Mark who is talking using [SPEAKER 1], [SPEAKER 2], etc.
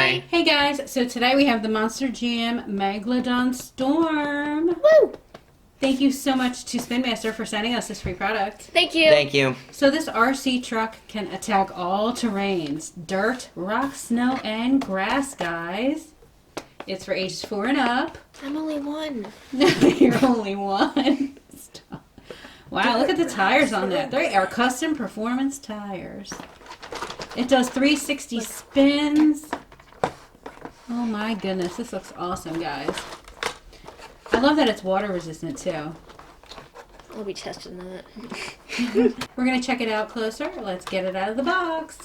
[SPEAKER 1] Hi.
[SPEAKER 2] Hey guys, so today we have the Monster Jam Megalodon Storm.
[SPEAKER 1] Woo!
[SPEAKER 2] Thank you so much to Spin Master for sending us this free product.
[SPEAKER 1] Thank you.
[SPEAKER 3] Thank you.
[SPEAKER 2] So this RC truck can attack all terrains, dirt, rock, snow, and grass, guys. It's for ages 4 and up.
[SPEAKER 1] I'm only one.
[SPEAKER 2] You're only one. Stop. Wow, look at the tires on that. They are custom performance tires. It does 360 spins. Oh my goodness, this looks awesome, guys. I love that it's water resistant too.
[SPEAKER 1] I'll be testing that.
[SPEAKER 2] We're going to check it out closer. Let's get it out of the box.